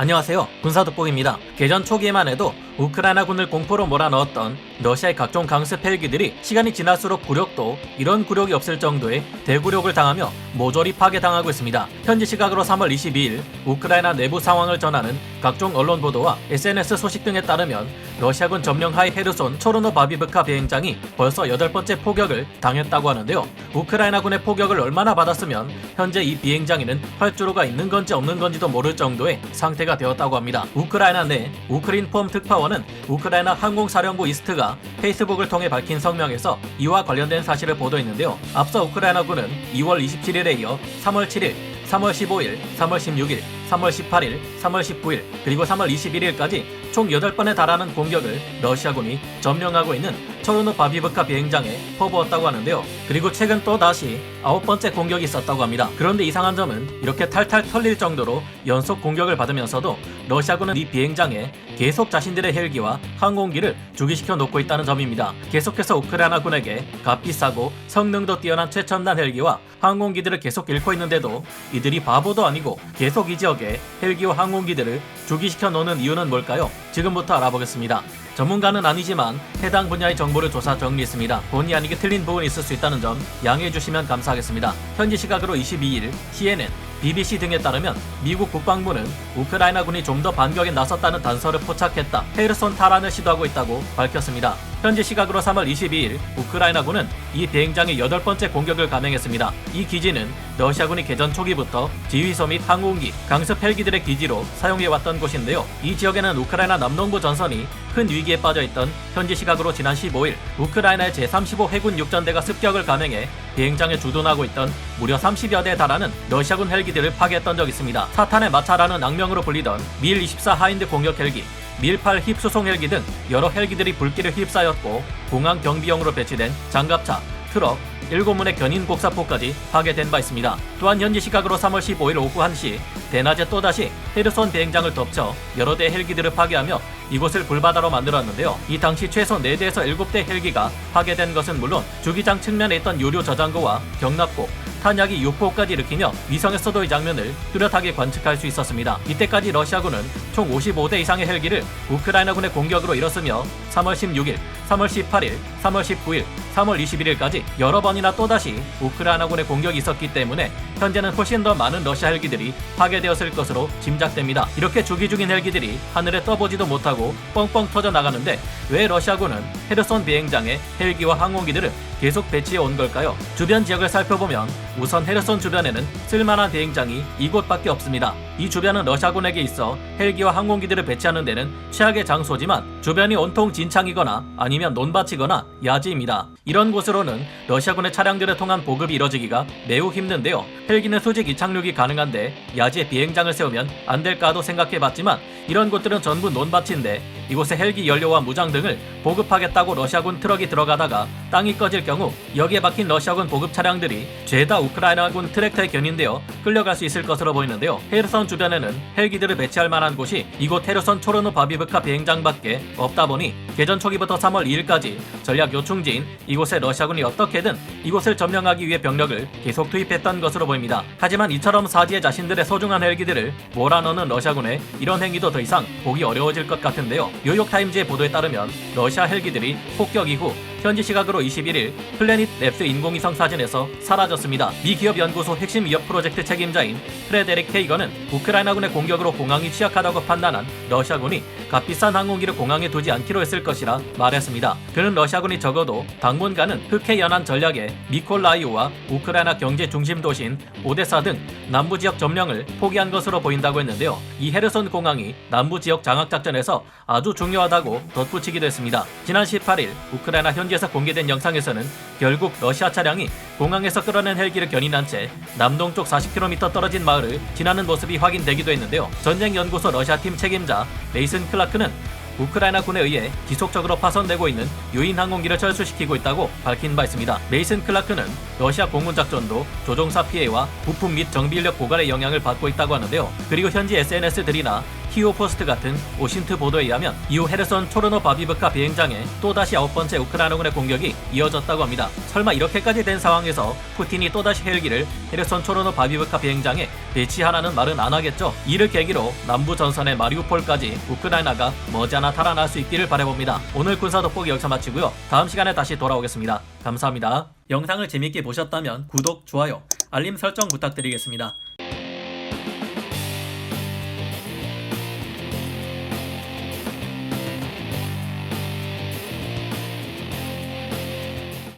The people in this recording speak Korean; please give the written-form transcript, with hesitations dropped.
안녕하세요. 군사독복입니다. 개전 초기에만 해도 우크라이나군을 공포로 몰아넣었던 러시아의 각종 강습 헬기들이 시간이 지날수록 굴욕도 이런 굴욕이 없을 정도의 대굴욕을 당하며 모조리 파괴당하고 있습니다. 현지 시각으로 3월 22일 우크라이나 내부 상황을 전하는 각종 언론 보도와 SNS 소식 등에 따르면 러시아군 점령하의 헤르손 초르노바비브카 비행장이 벌써 8번째 포격을 당했다고 하는데요. 우크라이나군의 포격을 얼마나 받았으면 현재 이 비행장에는 활주로가 있는 건지 없는 건지도 모를 정도의 상태가 되었다고 합니다. 우크라이나 내 우크린폼 특파원은 우크라이나 항공사령부 이스트가 페이스북을 통해 밝힌 성명에서 이와 관련된 사실을 보도했는데요. 앞서 우크라이나군은 2월 27일에 이어 3월 7일, 3월 15일, 3월 16일, 3월 18일, 3월 19일, 그리고 3월 21일까지 총 8번에 달하는 공격을 러시아군이 점령하고 있는 초르노바비브카 비행장에 퍼부었다고 하는데요. 그리고 최근 또 다시 9번째 공격이 있었다고 합니다. 그런데 이상한 점은 이렇게 탈탈 털릴 정도로 연속 공격을 받으면서도 러시아군은 이 비행장에 계속 자신들의 헬기와 항공기를 주기시켜 놓고 있다는 점입니다. 계속해서 우크라이나군에게 값비싸고 성능도 뛰어난 최첨단 헬기와 항공기들을 계속 잃고 있는데도 이들이 바보도 아니고 계속 이 지역에 헬기와 항공기들을 주기시켜 놓는 이유는 뭘까요? 지금부터 알아보겠습니다. 전문가는 아니지만 해당 분야의 정보를 조사 정리했습니다. 본의 아니게 틀린 부분이 있을 수 있다는 점 양해해 주시면 감사하겠습니다. 현지 시각으로 22일 CNN, BBC 등에 따르면 미국 국방부는 우크라이나군이 좀 더 반격에 나섰다는 단서를 포착했다. 헤르손 탈환을 시도하고 있다고 밝혔습니다. 현지 시각으로 3월 22일 우크라이나군은 이 비행장의 8번째 공격을 감행했습니다. 이 기지는 러시아군이 개전 초기부터 지휘소 및 항공기, 강습 헬기들의 기지로 사용해왔던 곳인데요. 이 지역에는 우크라이나 남동부 전선이 큰 위기에 빠져있던 현지 시각으로 지난 15일 우크라이나의 제35 해군 육전대가 습격을 감행해 비행장에 주둔하고 있던 무려 30여 대에 달하는 러시아군 헬기들을 파괴했던 적이 있습니다. 사탄의 마차라는 악명으로 불리던 밀-24 하인드 공격 헬기, 밀-8 힙수송 헬기 등 여러 헬기들이 불길을 휩싸였고 공항 경비용으로 배치된 장갑차, 트럭, 7문의 견인 곡사포까지 파괴된 바 있습니다. 또한 현지 시각으로 3월 15일 오후 1시 대낮에 또다시 헤르손 비행장을 덮쳐 여러 대의 헬기들을 파괴하며 이곳을 불바다로 만들었는데요. 이 당시 최소 4대에서 7대 헬기가 파괴된 것은 물론 주기장 측면에 있던 유료 저장고와 경납고, 탄약이 유포까지 일으키며 위성에서도 이 장면을 뚜렷하게 관측할 수 있었습니다. 이때까지 러시아군은 총 55대 이상의 헬기를 우크라이나군의 공격으로 잃었으며 3월 16일, 3월 18일, 3월 19일, 3월 21일까지 여러 번이나 또다시 우크라이나군의 공격이 있었기 때문에 현재는 훨씬 더 많은 러시아 헬기들이 파괴되었을 것으로 짐작됩니다. 이렇게 주기 중인 헬기들이 하늘에 떠보지도 못하고 뻥뻥 터져 나가는데 왜 러시아군은 헤르손 비행장에 헬기와 항공기들을 계속 배치해 온 걸까요? 주변 지역을 살펴보면 우선 헤르손 주변에는 쓸만한 비행장이 이곳밖에 없습니다. 이 주변은 러시아군에게 있어 헬기와 항공기들을 배치하는 데는 최악의 장소지만 주변이 온통 진창이거나 아니면 논밭이거나 야지입니다. 이런 곳으로는 러시아군의 차량들을 통한 보급이 이뤄지기가 매우 힘든데요. 헬기는 수직 이착륙이 가능한데 야지에 비행장을 세우면 안 될까도 생각해봤지만 이런 곳들은 전부 논밭인데 이곳에 헬기 연료와 무장 등을 보급하겠다고 러시아군 트럭이 들어가다가 땅이 꺼질 경우 여기에 박힌 러시아군 보급 차량들이 죄다 우크라이나군 트랙터에 견인되어 끌려갈 수 있을 것으로 보이는데요. 헤르손 주변에는 헬기들을 배치할 만한 곳이 이곳 헤르손 초르노바비브카 비행장밖에 없다 보니 개전 초기부터 3월 2일까지 전략 요충지인 이곳에 러시아군이 어떻게든 이곳을 점령하기 위해 병력을 계속 투입했던 것으로 보입니다. 하지만 이처럼 사지에 자신들의 소중한 헬기들을 몰아넣는 러시아군의 이런 행위도 더 이상 보기 어려워질 것 같은데요. 뉴욕타임즈의 보도에 따르면 러시아 헬기들이 폭격 이후 현지 시각으로 21일 플래닛 랩스 인공위성 사진에서 사라졌습니다. 미 기업 연구소 핵심 위협 프로젝트 책임자인 프레데릭 헤이거는 우크라이나군의 공격으로 공항이 취약하다고 판단한 러시아군이 값비싼 항공기를 공항에 두지 않기로 했을 것이라 말했습니다. 그는 러시아군이 적어도 당분간은 흑해 연안 전략에 미콜라이오와 우크라이나 경제 중심 도시인 오데사 등 남부 지역 점령을 포기한 것으로 보인다고 했는데요. 이 헤르손 공항이 남부 지역 장악 작전에서 아주 중요하다고 덧붙이기도 했습니다. 지난 18일 우크라이나 현지에서 공개된 영상에서는 결국 러시아 차량이 공항에서 끌어낸 헬기를 견인한 채 남동쪽 40km 떨어진 마을을 지나는 모습이 확인되기도 했는데요. 전쟁연구소 러시아팀 책임자 메이슨 클라크는 우크라이나군에 의해 지속적으로 파손되고 있는 유인 항공기를 철수시키고 있다고 밝힌 바 있습니다. 메이슨 클라크는 러시아 공군작전도 조종사 피해와 부품 및 정비인력 고갈의 영향을 받고 있다고 하는데요. 그리고 현지 SNS들이나 키오포스트 같은 오신트 보도에 의하면 이후 헤르손 초르노바비브카 비행장에 또다시 9번째 우크라이나군의 공격이 이어졌다고 합니다. 설마 이렇게까지 된 상황에서 푸틴이 또다시 헬기를 헤르손 초르노바비브카 비행장에 배치하라는 말은 안 하겠죠. 이를 계기로 남부 전선의 마리우폴까지 우크라이나가 머지않아 달아날 수 있기를 바라봅니다. 오늘 군사 돋보기 여기서 마치고요. 다음 시간에 다시 돌아오겠습니다. 감사합니다. 영상을 재밌게 보셨다면 구독, 좋아요, 알림 설정 부탁드리겠습니다.